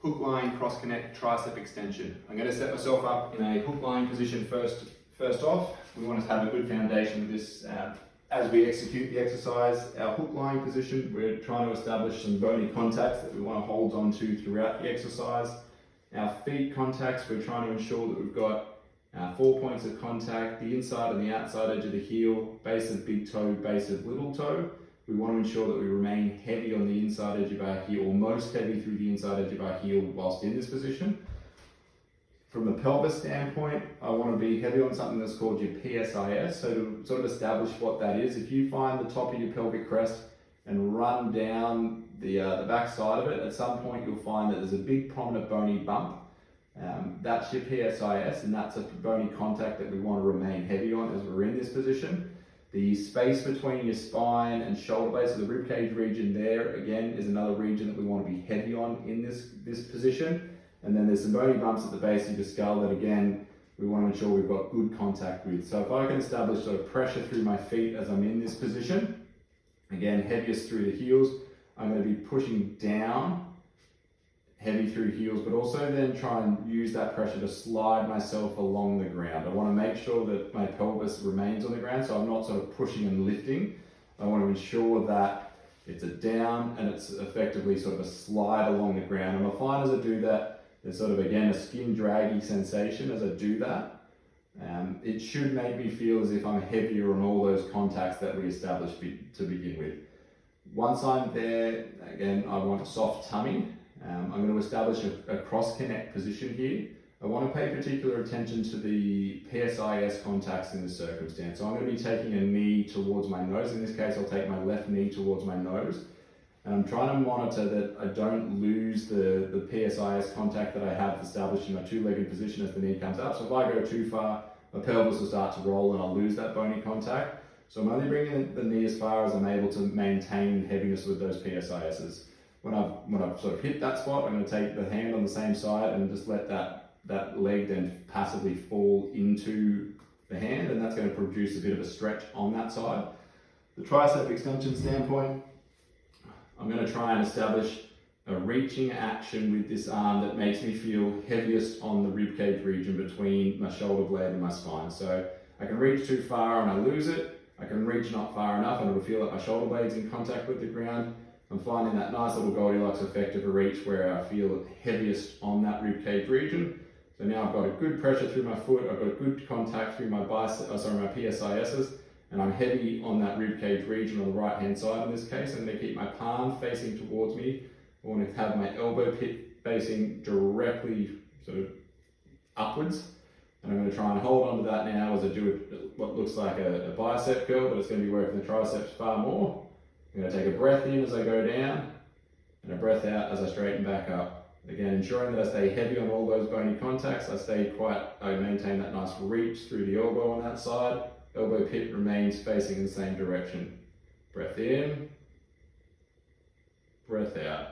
hook line cross connect tricep extension. I'm going to set myself up in a hook line position first off. We want to have a good foundation with this as we execute the exercise. Our hook line position, we're trying to establish some bony contacts that we want to hold on to throughout the exercise. Our feet contacts, we're trying to ensure that we've got 4 points of contact, the inside and the outside edge of the heel, base of big toe, base of little toe. We want to ensure that we remain heavy on the inside edge of our heel, or most heavy through the inside edge of our heel whilst in this position. From the pelvis standpoint, I want to be heavy on something that's called your PSIS. So to sort of establish what that is, if you find the top of your pelvic crest and run down the back side of it, at some point you'll find that there's a big prominent bony bump. That's your PSIS, and that's a bony contact that we want to remain heavy on as we're in this position. The space between your spine and shoulder blades, so the ribcage region there, again, is another region that we want to be heavy on in this position. And then there's some bony bumps at the base of your skull that, again, we want to ensure we've got good contact with. So if I can establish sort of pressure through my feet as I'm in this position, again, heaviest through the heels, I'm going to be pushing down, heavy through heels, but also then try and use that pressure to slide myself along the ground. I want to make sure that my pelvis remains on the ground, so I'm not sort of pushing and lifting. I want to ensure that it's a down and it's effectively sort of a slide along the ground. And I find as I do that, there's sort of, again, a skin draggy sensation as I do that. It should make me feel as if I'm heavier on all those contacts that we established to begin with. Once I'm there, again, I want a soft tummy. I'm going to establish a cross-connect position here. I want to pay particular attention to the PSIS contacts in this circumstance. So I'm going to be taking a knee towards my nose. In this case, I'll take my left knee towards my nose. And I'm trying to monitor that I don't lose the PSIS contact that I have established in my two-legged position as the knee comes up. So if I go too far, my pelvis will start to roll and I'll lose that bony contact. So I'm only bringing the knee as far as I'm able to maintain heaviness with those PSISs. When I've sort of hit that spot, I'm going to take the hand on the same side and just let that leg then passively fall into the hand, and that's going to produce a bit of a stretch on that side. The tricep extension standpoint, I'm going to try and establish a reaching action with this arm that makes me feel heaviest on the ribcage region between my shoulder blade and my spine. So I can reach too far and I lose it. I can reach not far enough and it'll feel like my shoulder blade's in contact with the ground. I'm finding that nice little Goldilocks effect of a reach where I feel heaviest on that ribcage region. So now I've got a good pressure through my foot, I've got good contact through my my PSISs, and I'm heavy on that ribcage region on the right hand side in this case. I'm going to keep my palm facing towards me. I want to have my elbow pit facing directly sort of upwards. And I'm going to try and hold on to that now as I do what looks like a bicep curl, but it's going to be working the triceps far more. I'm going to take a breath in as I go down and a breath out as I straighten back up. Again, ensuring that I stay heavy on all those bony contacts. I maintain that nice reach through the elbow on that side. Elbow pit remains facing in the same direction. Breath in, breath out.